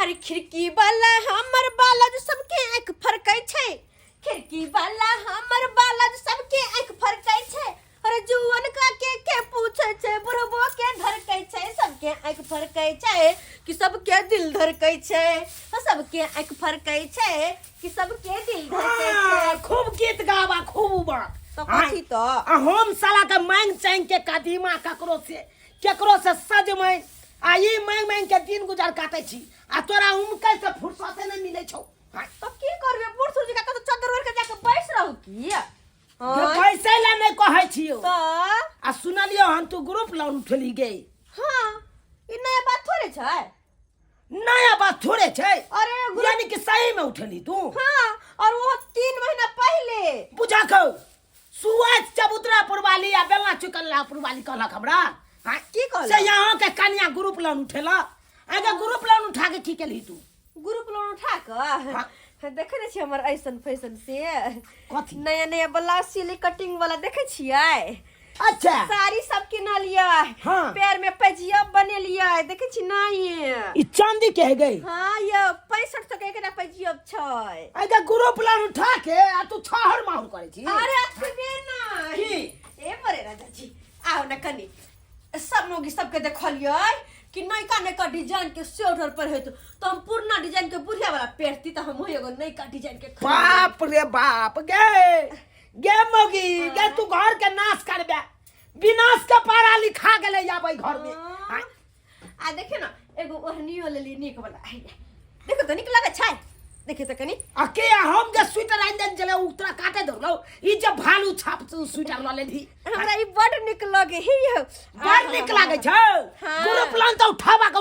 अरे खिड़की वाला हमर बाला जो सबके आँख फरकै छै, खिड़की वाला हमर बाला जो सबके आँख फरकै छै। अरे जुवन का के पूछे छै, बुढ़बो के धरकै छै, सबके आँख फरकै छै कि सबके दिल धरकै छै, सबके आँख फरकै छै कि सबके दिल धरकै छै। खूब गीत गावा खूब तो कथी तो हम साला के मांग चांग के कदीमा केकरो से सज में आ ई मांग मांग के दिन गुजार काटे छी आ तोरा उमके से फुर्सत नहीं मिले छौ। तो की करबे बूढ़ सूरज का तो चादर ओढ़ के जाके बैस रहू की पैसे ला नहीं कहै छियो तो आ सुनलियो हम तू ग्रुप लोन उठली गे। हां ई नया बात थोड़े छै, नया बात थोड़े छै। अरे यानी कि सही में उठली तू। हां और वो 3 महीना पहले बुझा खो सुआज चबूतरापुर वाली आ बेलना चुकल्लापुर वाली कहलक हमरा हां की कहल से यहाँ के कन्या ग्रुप लोन उठेला आगे ग्रुप लोन उठा के की केली तू। ग्रुप लोन उठा के देखे नै छी हमर ऐसन फैशन से कथी नया नया ब्लाउज सिली कटिंग वाला देखे छियै। अच्छा साड़ी सब किनलियै, हाँ। पैर में पैजिया बनेलियै देखे छी नहीं ई चांदी के है गई। हां ये 65 तक एकटा पैजिया छै। आगे ग्रुप लोन उठा के आ तू छहर माहुर करे छी। अरे अखबे नहीं की ए बरे राजा जी आओ न कनी सब लोग सबके देखलियै कि नयका नयका डिजाइन के स्वेटर पहने तो हम पुराना डिजाइन के बुढ़िया वाला पहनती तो हम एगो नयका डिजाइन के बाप रे बाप गे मोगी गे तू घर के नाश करबे विनाश के पारा लिखा गेले जाबै घर में। आ देखे ना एगो ओढ़नियो लेली नीक वाला देखो तो नीक लगे छै देखे त कनी अके हम जे स्वेटर आइन देन चले उतरा काटे दो ई जे भालू छाप स्वेटर ल लेली हमरा ई बड नीक लगे ही बड़ नीक लागे छ। ग्रुप लोन तो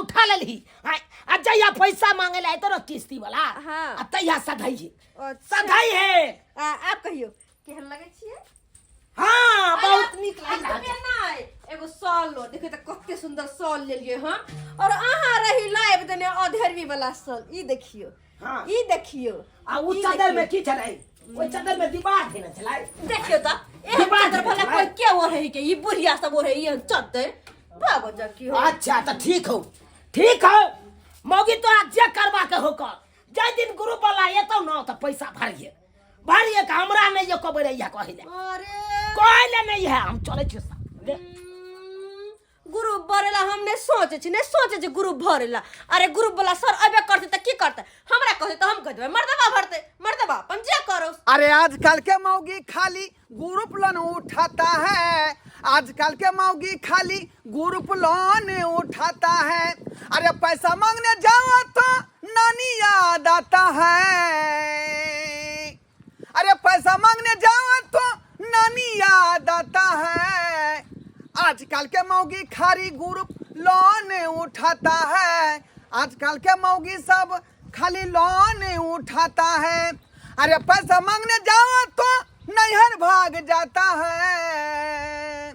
उठा लेली आ जइया पैसा मांगे ले तो किस्ती वाला आ तइया सधाई है। आप कहियो केहन लगे छियै। हां बहुत नीक लागे नै एगो सॉल लो देखे त कते सुंदर सॉल लेलिए हम और अहाँ रही लाइव देने अधेरवी वाला सॉल ई देखियो हां ई देखियो आ उ चादर में की छलै ओइ चादर में दीवार थे न छलै देखियो त ए चादर भला कोई के ओढ़े के ई बुढ़िया सब ओढ़े ई चादर भागो जा की हो। अच्छा त ठीक हो मौगी तो आज जे करबा के होकर जे दिन ग्रुप वाला एतौ न त पैसा भरिए का हमरा नहीं ये कबरे या कहले अरे कहले नहीं है हम चले छी ग्रुप भरेला हमने सोचे छी ने सोचे छी ग्रुप भरेला। अरे ग्रुप वाला सर अबे करते त की करते हमरा कहते त हम कह देबे मर्दबा भरते मर्दबा अपन जे करो। अरे आजकल के मौगी खाली ग्रुप लोन उठाता है, आजकल के मौगी खाली ग्रुप लोन उठाता है। अरे पैसा मांगने जाओ तो नानी याद आता है, अरे पैसा मांगने जाओ तो नानी याद आता है। आजकल के मौगी खाली ग्रुप लोन उठाता है, आजकल के मौगी सब खाली लोन उठाता है। अरे पैसा मांगने जाओ तो नैहर भाग जाता है,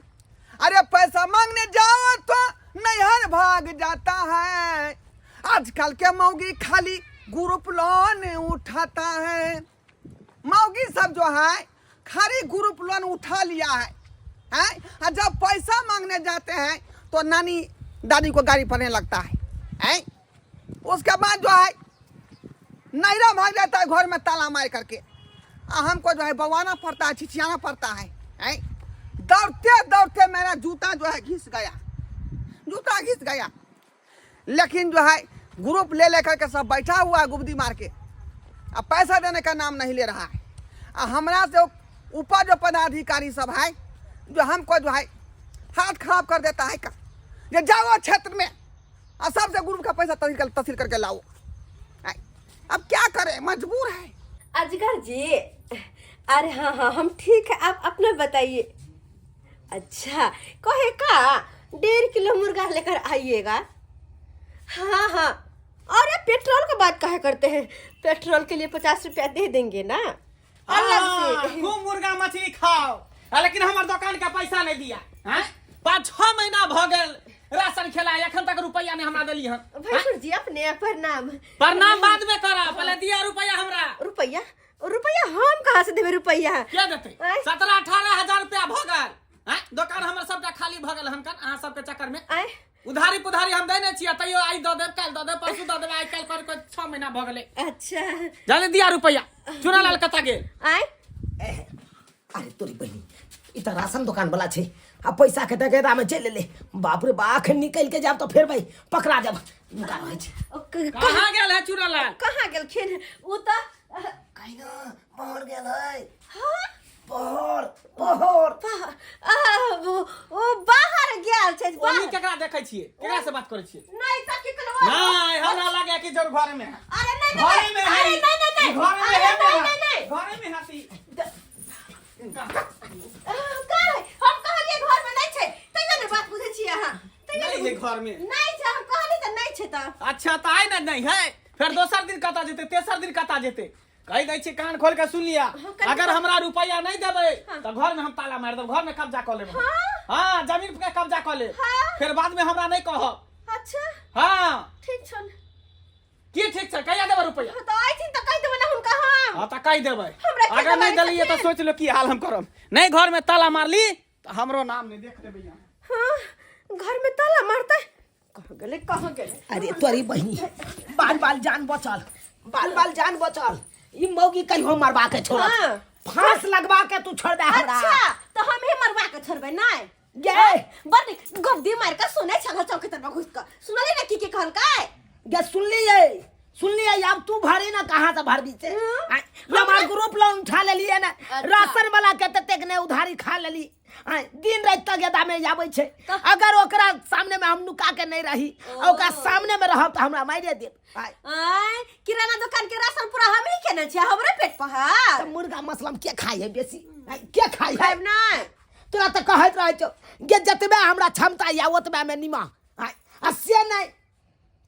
अरे पैसा मांगने जाओ तो नैहर भाग जाता है। आजकल के मौगी खाली ग्रुप लोन उठाता है। मौगी सब जो है खाली ग्रुप लोन उठा लिया है हैं? जब पैसा मांगने जाते हैं तो नानी दादी को गाड़ी पड़ने लगता है उसके बाद जो है नैरा भाग जाता है घर में ताला मार करके। हमको जो है बवाना पड़ता है, छिछियाना पड़ता है दौड़ते दौड़ते मेरा जूता जो है घिस गया। लेकिन जो है ग्रुप ले लेकर के सब बैठा हुआ है गुबदी मार के, अब पैसा देने का नाम नहीं ले रहा है। हमरा से ऊपर जो पदाधिकारी सब है जो हमको जो है हाथ खराब कर देता है का ये जाओ क्षेत्र में और सबसे ग्रुप का पैसा तहसील करके लाओ। अब क्या करें मजबूर है। अजगर जी अरे हाँ हम ठीक है आप अपना बताइए। अच्छा कहे का 1.5 किलो मुर्गा लेकर आइएगा। हाँ अरे पेट्रोल का बात कहे करते हैं, पेट्रोल के लिए 50 रुपया दे देंगे ना अलग से। खूब मुर्गा मछली खाओ लेकिन हमार दुकान का पैसा नहीं दिया हैं? 5-6 महीना भ गेल राशन खेला एखन तक रुपया नहीं हमरा देली हन। भैंसुर जी अपने प्रणाम बाद में करा पहले दिया रुपया हमरा। रुपया हम कहाँ से देबे रुपया क्या देते 17-18 हजार रुपया भ गेल हैं? दुकान हमर सबटा खाली भ गेल हन अहाँ सबके चक्कर में उधारी पुधारी हम दे नहीं छियै तैयो आई दऽ देब काल्हि दऽ देब परसू दऽ देब आइ काल्हि कर 6 महीना भऽ गेलै अच्छा जाने दिया रुपया चूना लाल कता गेल आय अरे तोरी बहनी ई तो राशन दुकान वाला छे आ पैसा के दगेदा में चल ले बाप रे बाख निकल के जाब तो फिर भाई पकड़ा जब इनका रहे छे कहाँ गेल है चूना लाल कहाँ गेलखिन उ त कहीं ना बाहर गेल है हाँ बाहर बाहर ओ बाहर गेल छै ओनी केकरा देखै छियै केकरा से बात करै छियै नहीं त की करबो नहीं हमरा लागे कि जरूर घर में है अरे नहीं घरे में है अरे नहीं घरे में अरे है नहीं घरे में हाथी हम कहलिए घर में नहीं छै तैयो ने बात बुझै छियै अहाँ नहीं है घर में नहीं छै हम कहली त नहीं छै त अच्छा तो आए ना नहीं है फिर दोसर दिन कता जेते तेसर दिन कता जेते कह दै छी कान खोल के सुन लिया अगर हमरा रुपया नहीं देबै तो घर में हम ताला मार देब घर में कब्जा कर लेब हां जमीन पे कब्जा कर लेब फिर बाद में हमरा नहीं कहब अच्छा हां ठीक छन की ठीक छै कहिया देबै रुपया त आई थी त कह देबै ना हुनका हम हां त कह देबै हमरा के अगर नहीं दबाई दलिए तो सोच लो की हाल हम करब नहीं घर में ताला मारली तो हमरो नाम नहीं देख देबै यहाँ हां घर में ताला मारते कहाँ गेले अरे तोरी बहनी बाल बाल जान बचल बाल बाल जान बचल ई मौगी कहियो मरवा के छोड़ हाँ। फांस लगवा के तू छोड़ दे हमरा अच्छा तो हम ही मरवा के छोड़बै नहीं गे बड़ गद्दी मार के सुनै छल चौकी तर घुस के सुनली ना की कहल काय गे सुन लिये अब तू भरी ना कहाँ से भरबी से हमार ग्रुप लोन उठा ले लिए ना राशन वाला के तक ने उधारी खा लेली दिन रात तक गेदा में आबै छै अगर ओकरा सामने में हम नुका के नहीं रही ओकरा सामने में रहब तो हमरा मारे देब आय किराना दुकान के राशन पूरा हम ही केने छै हमरे पेट पर है मुर्गा मसलम के खाई है बेसी के खाई है खाइब नहीं तोरा तो कहत रहे छौ गे जतबे हमरा क्षमता या ओतबे में निमा आ से नहीं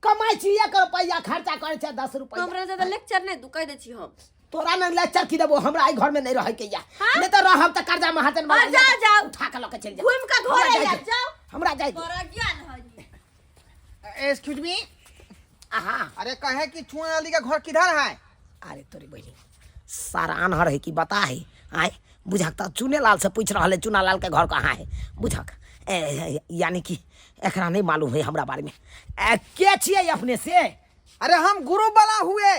कमाई छी 1 रुपया खर्चा करे छै 10 रुपया हमरा ज्यादा लेक्चर नहीं दू कह दे छी हम तोरा न लेक्चर की देबो हमरा आई घर में नहीं रहे के या नहीं तो रहब त कर्जा महाजन वाला जा उठा के लके चल जा घूम के घर आ जाओ हमरा जाई तोरा ज्ञान है एक्सक्यूज मी हां अरे कहे कि चूना लाल का घर किधर है अरे तोरी बहनी सारा अनहर है कि बता है आय बुझक त चुने लाल से पूछ रहले चुना लाल के घर कहाँ है बुझक यानी कि एकरा नहीं मालूम है हमरा बारे में के छिए अपने से अरे हम ग्रुप वाला हुए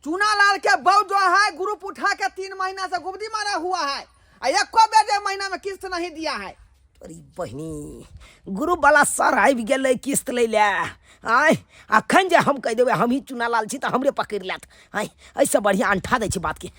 चूना लाल के बहू जो है ग्रुप उठा के 3 महीना से गुबदी मारा हुआ है एक को बेजे महीना में किस्त नहीं दिया है तोरी बहनी ग्रुप वाला सर आबि गेलै किस्त ले ले आय अखन जे हम कह देबै हम ही चुना लाल छी तो हमरे पकड़ लेत आय ऐसे बढ़िया अंठा दै छी बात के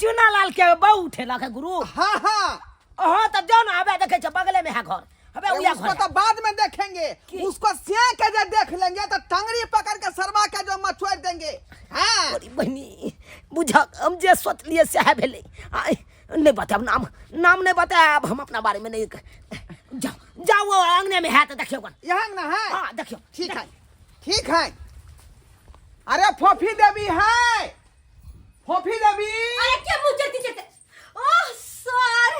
चुना लाल के बहू उठेला के ग्रुप हाँ हाँ ओहो तो जाओ ना आबे देखे छ बगले में है घर अबे उया उसको घर तो बाद में देखेंगे उसको सिया के जब देख लेंगे तो टंगड़ी पकड़ के सरवा के जो मछुआर देंगे हाँ तोरी बहनी बुझक हम जे सोच लिए से है भेले आय नहीं बताब नाम नहीं बताब हम अपना बारे में नहीं जाओ वो अंगने में है तो देखियो कौन यहाँ ना है हाँ देखियो ठीक है अरे फोफी देवी है फोफी देवी अरे क्या मुझे दीजिए ओह सर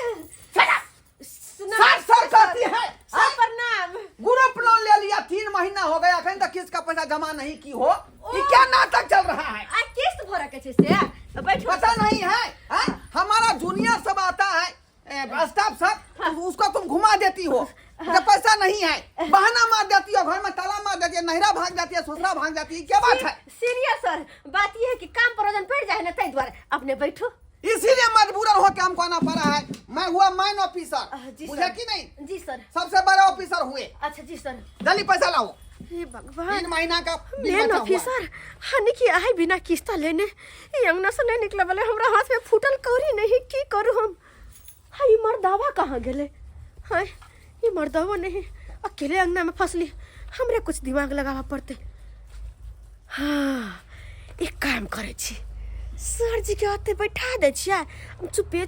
सर कहती है सर प्रणाम ग्रुप लोन ले लिया 3 महीना हो गया अखन तक किसका पैसा जमा नहीं की हो ये क्या नाटक चल रहा है आ किस्त भरा के छै से बैठो पता नहीं है हाँ? हमारा जूनियर सब आता है स्टाफ सब उसको तुम घुमा देती हो जब पैसा नहीं है बहाना मार देती हो घर में ताला मार देती है नहरा भाग जाती है ससुरा भाग जाती है क्या बात है सीरियस सर बात ये है कि काम पर वजन पड़ जाए ना तै द्वारा अपने बैठो इसीलिए मजबूरन होकर हमको आना पड़ा है मैं हुआ माइन ऑफिसर जी मुझे सर। कि नहीं जी सर सबसे बड़े ऑफिसर हुए अच्छा जी सर जल्दी पैसा लाओ हे भगवान 3 महीना का बिल मेन बचा हुआ है। ऑफिसर हनी की आई बिना किस्ता लेने ये अंगना से नहीं निकले वाले हमरा हाथ में फूटल कौरी नहीं की करू हम हाय मर्दावा कहाँ गेले हाय ये मर्दावा नहीं अकेले अंगना में फंसली हमरे कुछ दिमाग लगावा पड़ते हाँ एक काम करे छी सर जी के हाथे बैठा दे छिया हम चुपे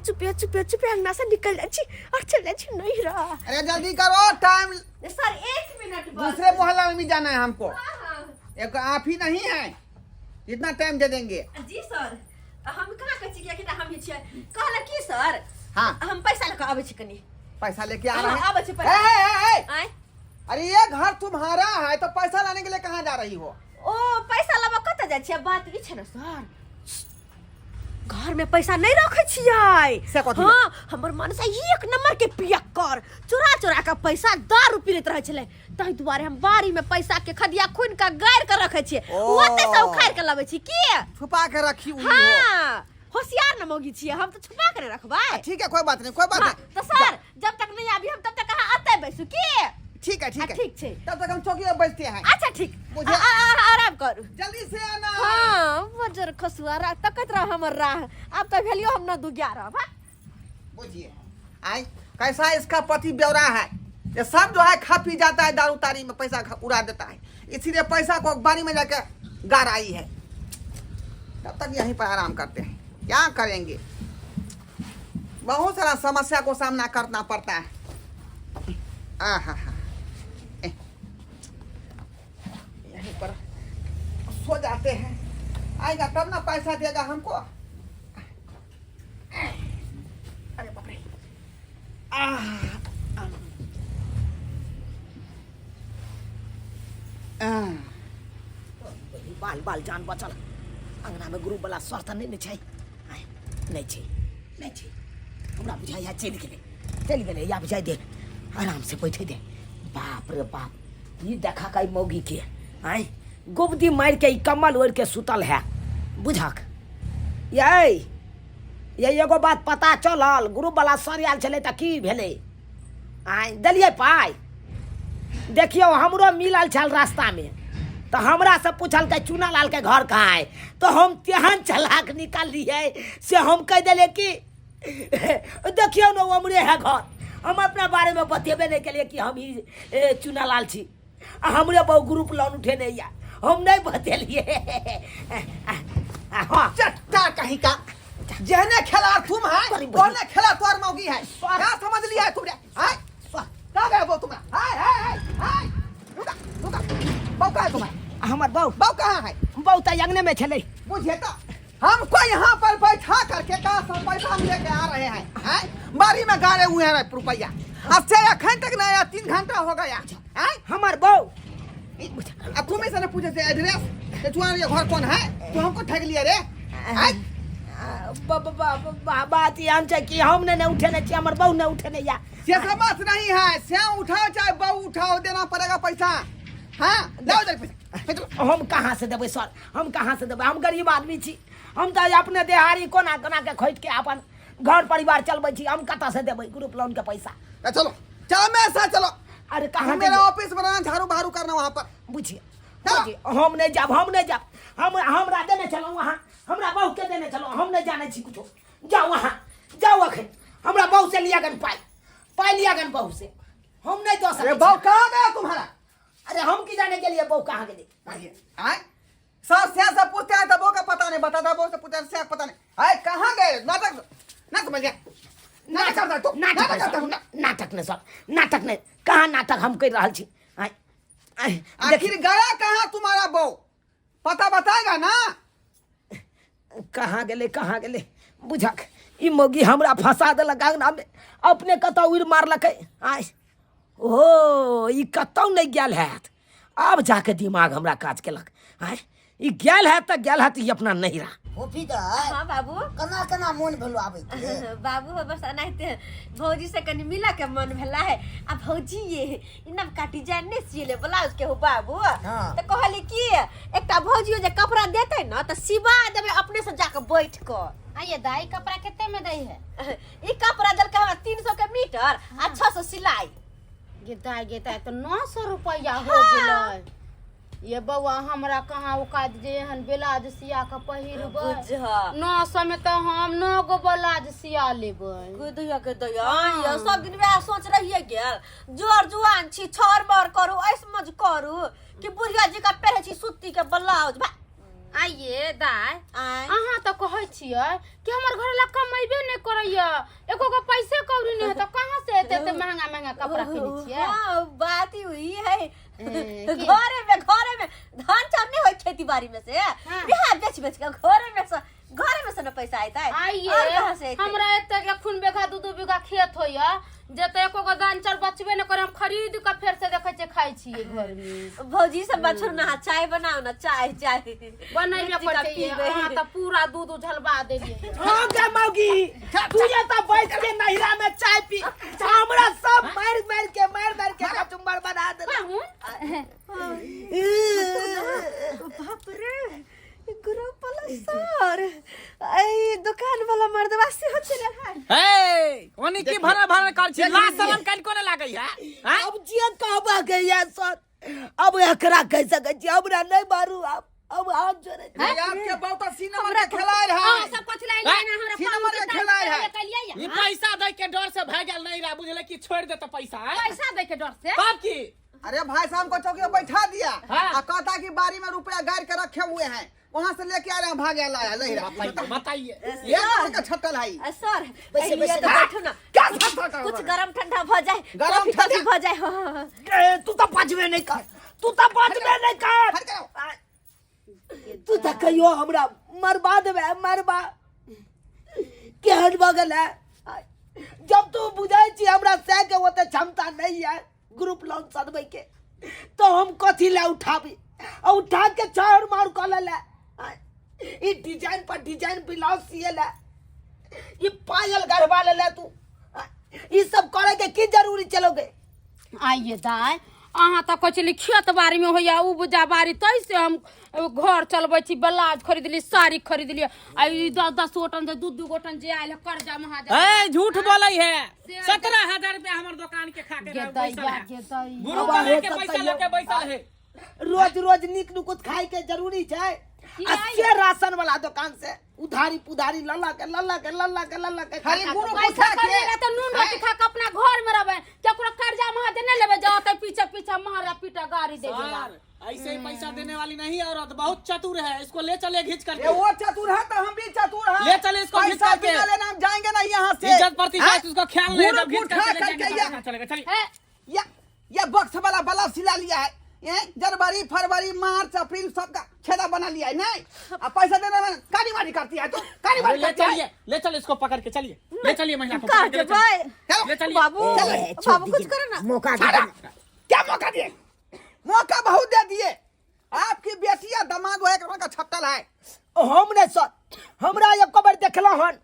अंगना से निकल जाए छी और चल जाए छी नहीं रहा अरे जल्दी करो टाइम सर 1 मिनट बस दूसरे मोहल्ला में भी जाना है हमको हाँ। एक आप ही नहीं है इतना टाइम दे देंगे जी सर हम कहाँ कहै छी कि हम ही छियै कहला की सर हाँ हम पैसा लेके आबै छी कनी पैसा लेके आ हाँ, रहे आबै छी हैं पैसा आय अरे ये घर तुम्हारा है तो पैसा लाने के लिए कहाँ जा रही हो ओ पैसा लबा कत जाय छियै बात ई छै ना सर घर में पैसा नहीं रखे छियै। से कथी हाँ, हमर मन से एक नंबर के पियक्कर चोरा चोरा के पैसा दारू पीत रहे छले। ताहि दुआरे हम बाड़ी में पैसा के खदिया खुन के गाड़ के रखे छियै। ओ। ओते से उखाड़ के लावे छी की। छुपा के रखी हुई हो। हाँ, होशियार न मोगी छियै, हम तो छुपा के रखबै। ठीक है, कोई बात नहीं, कोई बात हाँ, नहीं। तो सर जब तक नहीं आबी हम तब तक कहाँ आते बैसू की। ठीक है, ठीक है, ठीक छे। तब तक हम चौकी पर बैठते हैं। अच्छा ठीक, मुझे- आराम करू। जल्दी से आना। हाँ, बजर खसुआ रा तकत रह हमर राह। अब तो भेलियो हम न दुगिया रहब। बुझिए आई कैसा इसका पति ब्यौरा है। ये सब जो है खा पी जाता है, दारू तारी में पैसा उड़ा देता है, इसीलिए पैसा को बारी में जाकर गार आई है। तब तक यहीं पर आराम करते हैं, क्या करेंगे। बहुत सारा समस्या को सामना करना पड़ता है। आहा, यहीं पर सो जाते हैं, आएगा तब ना पैसा देगा हमको। अरे बाप रे। बाल बाल जान बचल। अंगना में गुरु वाला स्वार्थ नहीं छै। नहीं छै, नहीं छै। हमरा बुझाइया चल गेले या बुझाइ दे। आराम से बैठे दे। बाप रे बाप, ये देखा कई मौगी के आई गुबदी मार के कमल ओढ़ के सुतल है। बुझक ये एगो बात पता चलल, गुरु वाला सर आयल छलै त की भेलै। आई देलिए पाई। देखियो हमरो मिलल छल रास्ता में, तो हमरा से पूछल के चूना लाल के घर कहाँ है, तो हम तेहन चलाक निकाल लिए से हम कह दिले कि देखियो न हमरे है घर। हम अपना बारे में बतेबे नहीं के कि हम ही चूना लाल छी। हमरे बहु ग्रुप लोन उठे नहीं या हम नहीं बतेलिए। हाँ चट्टा कहीं का जहने खेला तुम है, बोलने खेला तोर मौगी है। क्या समझ लिया है तुमने? हाय क्या गए वो तुम्हारा? हाय हाय हाय हाय रुका रुका। बहू कहाँ है तुम्हारा? हमार बहु बहू कहाँ है? बहु तो अंगने में चले। बुझे तो हमको यहाँ पर बैठा करके कहा सब पैसा हम लेके आ रहे हैं। हैं बारी में गाड़े हुए हैं रुपया। अब से अखन तक नहीं आया, 3 घंटा हो गया। हैं हमार बहु अब तुम्हें से पूछे थे एड्रेस, तुम्हारा ये घर कौन है? तू हमको ठग लिया रे। बात ये कि हमने नहीं उठे नहीं, हमार बहु नहीं उठे नहीं या। ये सब बात नहीं है, श्याम उठाओ चाहे बहू उठाओ, देना पड़ेगा पैसा। हाँ दो पैसा। हम कहाँ से देवे सर, हम कहाँ से देवे? हम गरीब आदमी छी। हम तो अपने देहाड़ी कोना कोना के खोज के अपन घर परिवार चलबै छी। हम कतऽ से देबै ग्रुप लोन के पैसा? चलो चलो मेरे साथ चलो। अरे कहाँ मेरा ऑफिस बनाना, झाड़ू बहारू करना वहाँ पर। बुझिए हम नहीं जाब, हम नहीं जाब। हमरा देने चलो वहाँ, हमरा बहू के देने चलो। हम नहीं जाने छी कुछो। जाओ वहाँ, जाओ अखन हमरा बहू से लिया गन पाई लिया गन बहू से। हम नहीं दो सकते। बहू कहाँ गया तुम्हारा? अरे हम की जाने के लिए बहू कहाँ गई? सास से पूछते हैं तो बहू का पता नहीं, बताता बहू से पूछते हैं पता नहीं। आए कहाँ गए? नाटक ना समझ गया। नाटक नहीं सर, नाटक नहीं। कहाँ नाटक हम कर रहा छी? आखिर गया कहाँ तुम्हारा बहू? पता बताएगा ना। कहाँ गेले बुझक। ई मोगी हमरा फंसा देलक अंगना में, अपने कतौ उड़ मारलक। आय ओ ई कतौ नहीं गेल हैत। अब जाके दिमाग हमरा काज केलक। आय ई गेल है तो ई अपना नहीं रहा। हाँ बाबू, कना कना मन भेलो आबै बाबू बस एनाहिते भौजी से कनी मिला के मन भेला है। अब भौजी ये इनम का डिजाइन नहीं सिले ब्लाउज के हो बाबू। तो कहली कि एकटा भौजी जे कपड़ा देते ना तो सिवा देबे अपने से जाके बैठ कर। ये दाई कपड़ा कितने में दई है? ई कपड़ा दल के हमरा 300 के मीटर आ 600 सिलाई। ये दाई तो 900 रुपया हो गेलै। ये बउआ हमरा कहाँ उकाद जे हन ब्लाउज सिया के पहिरबै। 900 में तो हम 9 गो ब्लाउज सिया लेबै। गुदिया के दया ये सब दिन वह सोच रहिए गेल जोर जुआन छी, छोर बार करू, ऐस मज करू कि बुढ़िया जी का पहरे छी सूती के ब्लाउज। आइए दाई अहाँ तो कहै छियै कि हमर घर ला कमैबे नहीं करैया, एको गो पैसे कौड़ी नहीं है, तो कहाँ से एते महंगा महंगा कपड़ा पहिनै छियै? हां बात ही हुई है। घरे में धान चावल नहीं होय खेती बाड़ी में से बिहार बेच के घरे में से न पैसा आता है और आइए कहाँ से अइतै? हमरा एते के खून बीघा 2-2 बीघा खेत होइया जे त एको गो दान चार बचबे न करे हम खरीद के फेर से देखे छे खाई छिए घर में भौजी सब बच्चों ना चाय बनाओ ना चाय चाय बनैबे मिर्ची का करते पीबे। हां त पूरा दूध झलवा देलिए हो गया मौगी तू ये तो बैठ के नहिरा में चाय पी हमरा सब मार के कचुम्बर बना दे बाप रे ग्रुप वाला सर आई दुकान वाला मर्दवा से हो चले है हे ओनी की भरा भरा कर छी ला शरम काल कोने लागै है हैं अब जे कहबा गया सर अब एकरा कह सकै छी हमरा नहीं मारू अब हाथ जोड़े आपके बहुत सिनेमा के खिलाड़ है हां सब कुछ लाई ना हमरा सिनेमा के खिलाड़ है ई पैसा दे के डर से भागल नहीं रहा बुझले कि छोड़ दे तो पैसा है पैसा दे के डर से तब की अरे भाई साहब को चौकी पे बैठा दिया हाँ। और कहता कि बारी में रुपया गाड़ के रखे हुए हैं वहाँ से लेके आ रहे हैं भागे लाया नहीं रहा बताइए ये कैसे का छट्टल है सर वैसे ये तो बैठो ना क्या छट्टल कर कुछ गरम ठंडा हो जाए गरम कॉफी ठंडा? हो जाए हाँ। तू तो पचबे नहीं कर तू तो कहियो हमरा मरबा देबे मरबा केहन बगल है जब तू बुझाई छी हमरा से के ओते क्षमता नहीं है ग्रुप लोन सदबे के तो हम कथी ले उठाबी और उठा के चार मार कर ले ई डिजाइन पर डिजाइन ब्लाउज सिए ले ये पायल गरबा ले तू ई सब करे के की जरूरी चलोगे आइए दाई अहाँ तो कचली खेत बाड़ी में होया उपजा बाड़ी तै से हम घर चलबै छी ब्लाउज खरीद ली साड़ी खरीद ली आ 10-10 गोटन से 2-2 गोटन जे आइल कर्जा महाजन ए झूठ बोलै है 17,000 रुपया हमर दुकान के खा के गे दैया गे दैया गुरु वाले के पैसा लेके बैठल है रोज रोज निक नुकुत खाए के जरूरी छै अच्छे राशन वाला दुकान से उधारी पुधारी लल्ला के खाली गुरु को पैसा खा के करेला तो नून रोटी खा के अपना घर में रहबे केकरो कर्जा महाजन नहीं लेबे जाओ त पीछे मारा पीटा गाड़ी दे देला सर ऐसे ही पैसा देने वाली नहीं औरत बहुत चतुर है इसको ले चले घिंच ये करके वो चतुर है तो हम भी चतुर हैं ले चले इसको घिंच पैसा करके बिना लेना हम जाएंगे नहीं यहाँ से इज्जत प्रतिष्ठा उसको ख्याल नहीं जब घिंच गुरु करके उठा ले करके जाएंगे चलेगा चलिए है ये बॉक्स वाला बल्ब सिला लिया है ये जनवरी फरवरी मार्च अप्रैल सबका छेदा बना लिया है नहीं अब पैसा देने में कानी मारी करती है तो कानी मारी ले करती है चलिए ले चलिए इसको पकड़ के चलिए ले चलिए महिला को कहाँ पकड़ के के भाई चलो, ले चलिए बाबू बाबू कुछ करो ना मौका सारा, क्या मौका दिए मौका बहुत दे दिए आपकी बेटिया दमाग हो का छट्टल है हमने सर हमरा एक बार देखलो हन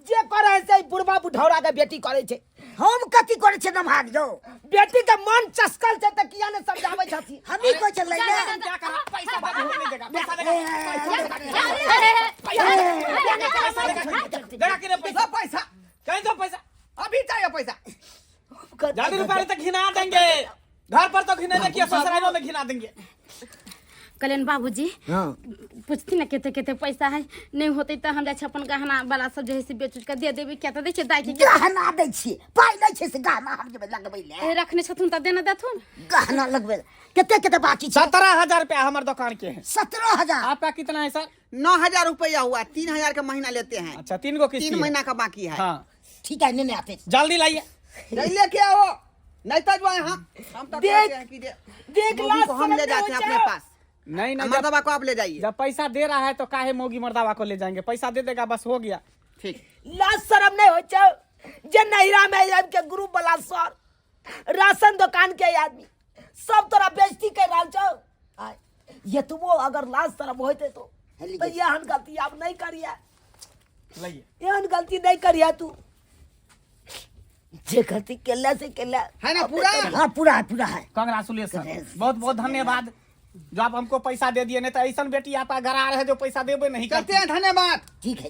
जे करे से बुढ़वा बुढ़ौरा के बेटी करे छे हम कथी करे छे नमाज जो बेटी के मन चस्कल छे त किया ने समझावे छथि हमी को चल ले क्या कर पैसा बाबू नहीं देगा पैसा देगा कि पैसा पैसा कहीं तो पैसा अभी चाहिए पैसा ज्यादा रुपए तक घिना देंगे घर पर तो घिना देखिए ससुरालों में घिना देंगे कल्याण बाबूजी पूछती ना केते केते पैसा है नहीं होते तो हम जाए अपन गहना वाला सब जे है से बेच के दे देबे क्या तो दे छे दाई के गहना दै छी पाई नै छे से गहना हम जे लगबै ले रखने छथुन त देना देथुन गहना लगबै केते बाकी छे 17,000 रुपया हमारे दुकान के हैं 17,000 आपका कितना है सर 9,000 रुपया हुआ 3,000 का महीना लेते हैं अच्छा 3 को किस्त 3 महीना का बाकी है हाँ ठीक है नहीं आते जल्दी लाइए नहीं लेके आओ नहीं तो जो यहाँ हम तो देख- कहते हैं कि देख मोगी को हम ले जाते हैं अपने पास नहीं नहीं मर्दबा को आप ले जाइए जब पैसा दे रहा है तो काहे मोगी मर्दावा को ले जाएंगे पैसा दे देगा बस हो गया ठीक लाज शर्म नहीं हो छे जे नहिरा में आब के ग्रुप वाला सर राशन दुकान के आदमी सब तोरा बेइज्जती कर रहल छौ ये तुमो अगर लाज शर्म होते तो यहन गलती अब नहीं करिया लाइए यहन गलती नहीं करिया तू जे गलती केला से केला है ना पूरा हाँ पूरा है कांग्रेचुलेसन बहुत बहुत धन्यवाद जो आप हमको पैसा दे दिए नहीं तो ऐसा बेटी आपका गरार है जो पैसा देबे नहीं करते करती हैं धन्यवाद ठीक है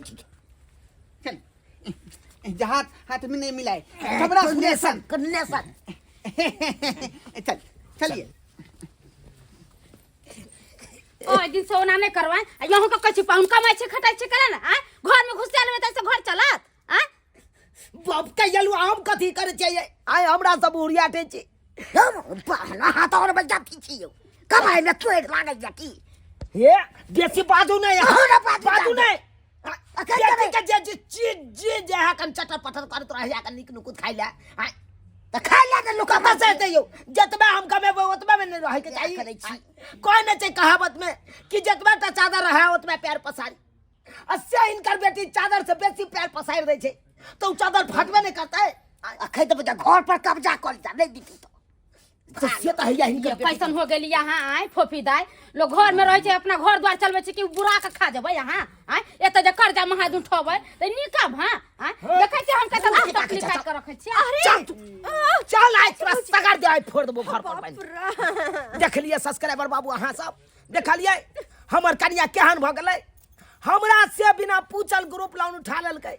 चल जहाँ हाथ में नहीं मिला है कांग्रेचुलेसन चल चलिए ओ दिन सोना नहीं करवाए यहू का कछि पाउन कमाई छे खटाई छे करे ना घर में घुस जाले त से घर चलत बाप कहियलु हम कथी करे चाहिए आय हमरा सब उड़ियाटे छी हम पहला हाथ और बजाती छी कमाई में तोड़ लागे जाती हे बेसी बाजू नहीं बाजू नहीं अकेले के जे जे हा कन चटर पटर करत रहिया कन निक नुकुत खाइला त खाइला के लोक बसे दे यो जतबा हम कमे ओतबा में नहीं रहे के चाहिए कोई नहीं चाहिए कहावत में कि जतबा त चादर रहा ओतबा पैर पसारी अस्से इनकर बेटी चादर से बेसी पैर पसार दे छे तो उ चादर फटबे नहीं करते अखै तो बेटा घर पर कब्जा कर जा नहीं दीती तो से तो हैया इनकर बेटी कैसन हो गेली यहाँ आय फोफी दाय लोग घर में रहे छे अपना घर द्वार चलबे छे कि बुरा के खा जेबै यहाँ आय एत जे कर्जा महाद उठबै त निकब हां आय देखै छी हम कैसन तकलीफ काट के रखै छी चल तू चल आइ तोरा सगार दे आइ फोड़ देबो घर पर बन देख लिए सब्सक्राइबर बाबू अहाँ सब देखलिए हमर कनिया केहन भ गेलै हमरा से बिना पूछल ग्रुप लोन उठा लेलकै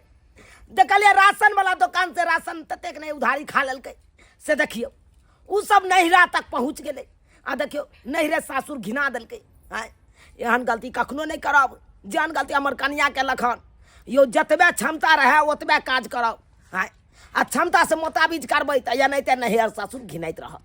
देखलिए राशन वाला दुकान से राशन ततेक नहीं उधारी खा लेलकै से देखियो उ सब नहिरा तक पहुँच गेलै आ देखियो नहिरे सासुर घिना देलकै आय एहन गलती कखनो नहीं करब जेहन गलती हमर कनिया के लखन यो जतबे क्षमता रहे ओतबे काज करब आय आ क्षमता से मुताबिक करबै त या नहीं त नहिर सासुर घिनैत रहब